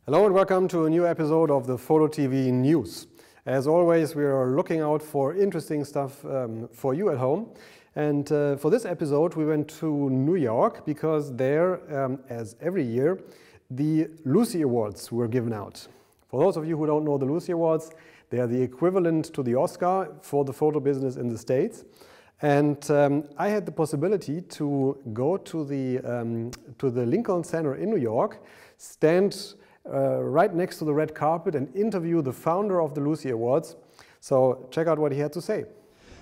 Hello and welcome to a new episode of the FotoTV.News. As always, we are looking out for interesting stuff for you at home. And for this episode, we went to New York because there, as every year, the Lucie Awards were given out. For those of you who don't know the Lucie Awards, they are the equivalent to the Oscar for the photo business in the States. And I had the possibility to go to the Lincoln Center in New York, stand right next to the red carpet and interview the founder of the Lucie Awards. So check out what he had to say.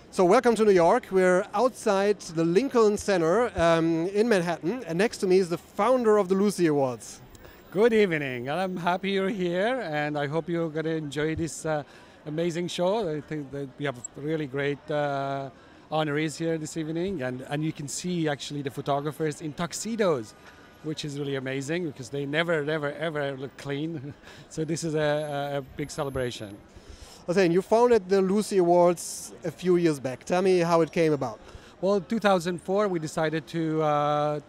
So welcome to New York. We're outside the Lincoln Center in Manhattan, and next to me is the founder of the Lucie Awards. Good evening, and I'm happy you're here, and I hope you're going to enjoy this amazing show. I think that we have really great honorees here this evening, and you can see actually the photographers in tuxedos, which is really amazing because they never, ever look clean. So this is a big celebration. Hussein, you founded the Lucie Awards a few years back. Tell me how it came about. Well, in 2004, we decided to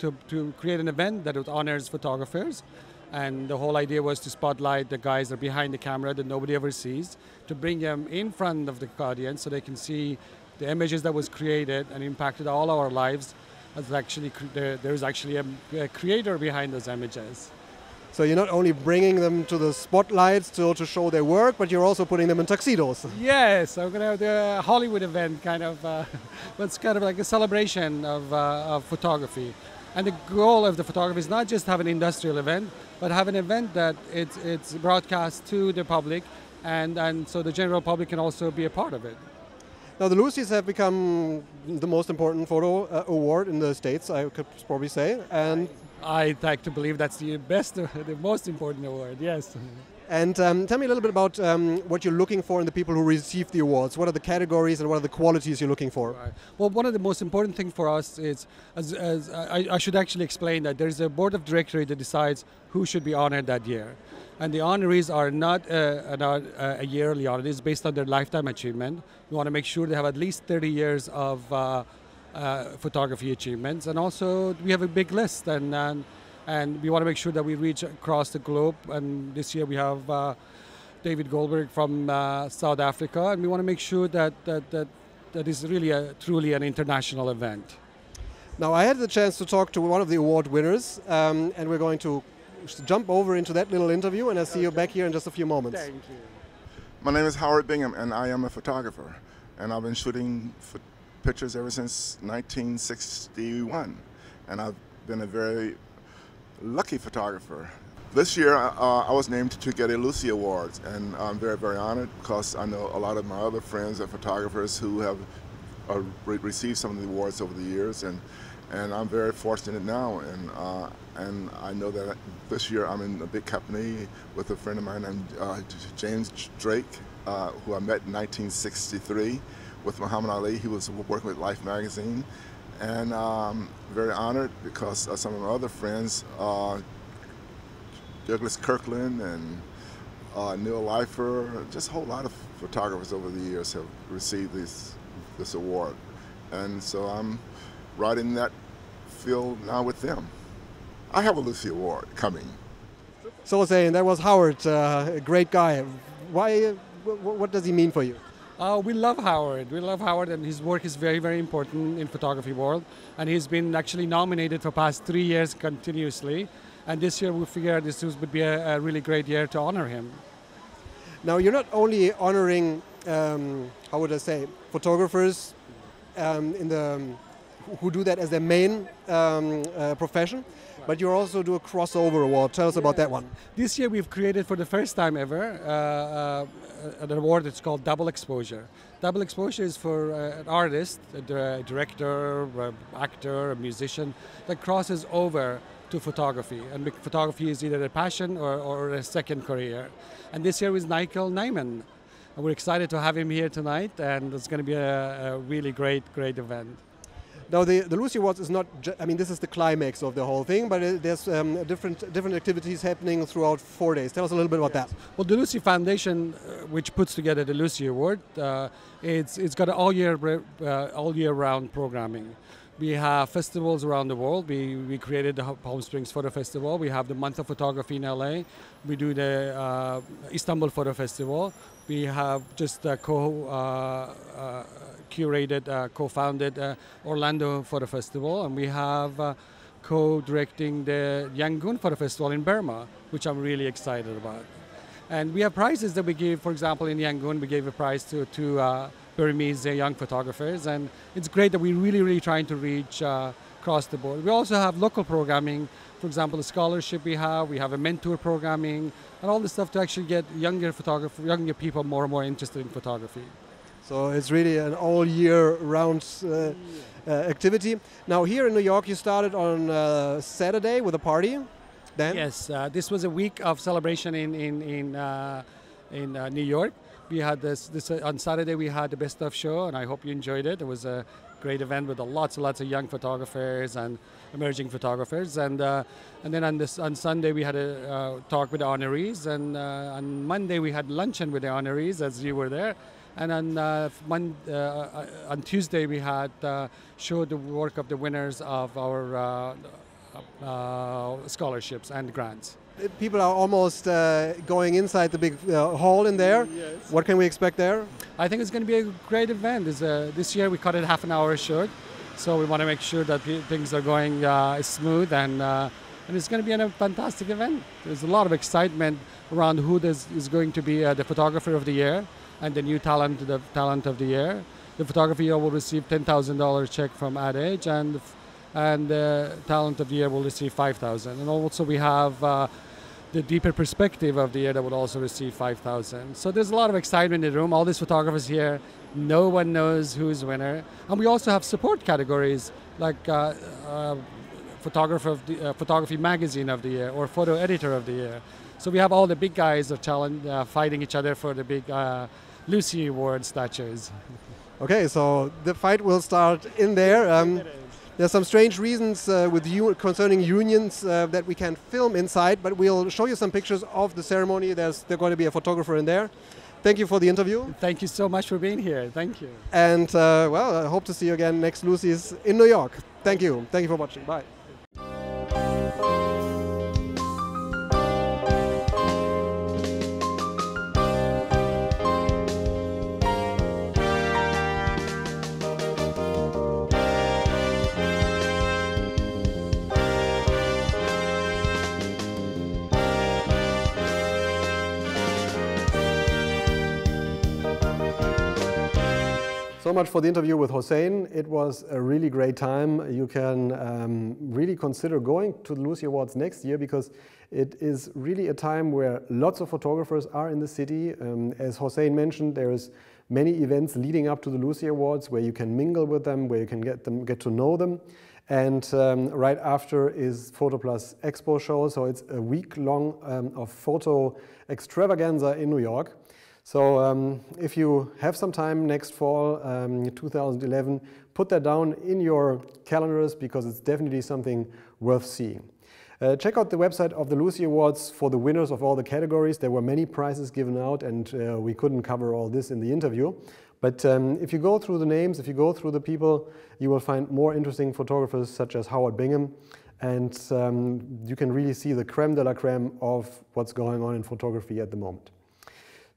create an event that honors photographers. And the whole idea was to spotlight the guys that are behind the camera that nobody ever sees, to bring them in front of the audience so they can see the images that was created and impacted all our lives. There's actually a creator behind those images. So you're not only bringing them to the spotlights to show their work, but you're also putting them in tuxedos. Yes, I'm going to have the Hollywood event kind of, but it's kind of like a celebration of photography. And the goal of the photography is not just have an industrial event, but have an event that it's broadcast to the public, and so the general public can also be a part of it. Now, the Lucies have become the most important photo award in the States, I could probably say. And I'd like to believe that's the most important award, yes. And tell me a little bit about what you're looking for in the people who receive the awards. What are the categories and what are the qualities you're looking for? Right. Well, one of the most important things for us is, I should actually explain that there's a board of directors that decides who should be honored that year. And the honorees are not a yearly honor. It's based on their lifetime achievement. We want to make sure they have at least 30 years of photography achievements. And also, we have a big list. And we want to make sure that we reach across the globe. And this year we have David Goldberg from South Africa. And we want to make sure that is really truly an international event. Now, I had the chance to talk to one of the award winners. And we're going to jump over into that little interview, and I'll see you back here in just a few moments. Thank you. My name is Howard Bingham, and I am a photographer. And I've been shooting pictures ever since 1961. And I've been a very lucky photographer. This year, I was named to get a Lucie Awards, and I'm very, very honored because I know a lot of my other friends are photographers who have received some of the awards over the years, and I'm very fortunate now, and I know that this year I'm in a big company with a friend of mine named James Drake, who I met in 1963 with Muhammad Ali. He was working with Life magazine, and I'm very honored because some of my other friends, Douglas Kirkland and Neil Leifer, just a whole lot of photographers over the years have received this award, and so I'm right in that field now with them. I have a Lucie Award coming. So saying that was Howard, a great guy. Why? What does he mean for you? We love Howard. We love Howard, and his work is very, very important in photography world. And he's been actually nominated for past 3 years continuously. And this year we figured this would be a really great year to honor him. Now, you're not only honoring, how would I say, photographers who do that as their main profession, but you also do a crossover award. Tell us about that one. This year we've created for the first time ever an award that's called Double Exposure. Double Exposure is for an artist, a director, an actor, a musician that crosses over to photography. And photography is either a passion or a second career. And this year is Michael Nyman. And we're excited to have him here tonight, and it's going to be a really great event. Now the Lucie Awards is not, I mean, this is the climax of the whole thing, but there's different activities happening throughout 4 days. Tell us a little bit about that. Well, the Lucie Foundation, which puts together the Lucie Award, it's got all year round programming. We have festivals around the world. We created the Palm Springs Photo Festival. We have the Month of Photography in LA. We do the Istanbul Photo Festival. We have just curated, co-founded Orlando Photo Festival, and we have co-directing the Yangon Photo Festival in Burma, which I'm really excited about. And we have prizes that we give. For example, in Yangon, we gave a prize to Burmese young photographers, and it's great that we're really trying to reach across the board. We also have local programming. For example, the scholarship we have a mentor programming, and all this stuff to actually get younger people more and more interested in photography. So it's really an all year round activity. Now here in New York, you started on Saturday with a party. Then? Yes, this was a week of celebration in New York. We had this on Saturday. We had the best of show, and I hope you enjoyed it. It was a great event with lots of young photographers and emerging photographers. And then on Sunday we had a talk with the honorees, and on Monday we had luncheon with the honorees, as you were there. And on Tuesday we had showed the work of the winners of our scholarships and grants. People are almost going inside the big hall in there. Yes. What can we expect there? I think it's going to be a great event. This year we cut it half an hour short, so we want to make sure that things are going smooth, and it's going to be a fantastic event. There's a lot of excitement around who is going to be the photographer of the year and the new talent of the year. The photography year will receive $10,000 check from Ad Age, and the talent of the year will receive $5,000. And also we have the deeper perspective of the year that would also receive $5,000. So there's a lot of excitement in the room. All these photographers here, no one knows who's winner. And we also have support categories like photography magazine of the year or photo editor of the year. So we have all the big guys fighting each other for the big Lucie Awards statues. Okay, so the fight will start in there. There's some strange reasons concerning unions that we can't film inside, but we'll show you some pictures of the ceremony. There's going to be a photographer in there. Thank you for the interview. Thank you so much for being here. Thank you. And well, I hope to see you again next Lucie's in New York. Thank you. Thank you for watching. Bye. So much for the interview with Hussein. It was a really great time. You can really consider going to the Lucie Awards next year, because it is really a time where lots of photographers are in the city. As Hussein mentioned, there's many events leading up to the Lucie Awards where you can mingle with them, where you can get to know them. And right after is Photo Plus Expo show. So it's a week long of photo extravaganza in New York. So if you have some time next fall, 2011, put that down in your calendars, because it's definitely something worth seeing. Check out the website of the Lucie Awards for the winners of all the categories. There were many prizes given out, and we couldn't cover all this in the interview. But if you go through the names, if you go through the people, you will find more interesting photographers such as Howard Bingham. And you can really see the creme de la creme of what's going on in photography at the moment.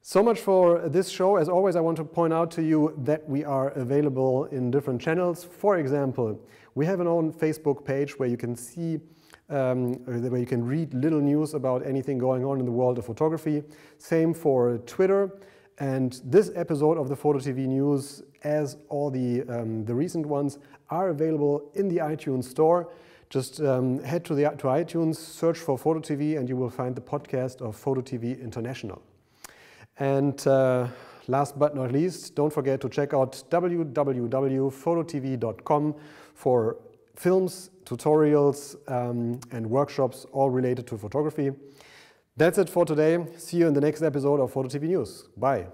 So much for this show. As always, I want to point out to you that we are available in different channels. For example, we have an own Facebook page where you can see, where you can read little news about anything going on in the world of photography. Same for Twitter. And this episode of the FotoTV.News, as all the recent ones, are available in the iTunes store. Just head to iTunes, search for FotoTV, and you will find the podcast of FotoTV International. And last but not least, don't forget to check out www.phototv.com for films, tutorials, and workshops all related to photography. That's it for today. See you in the next episode of FotoTV News. Bye.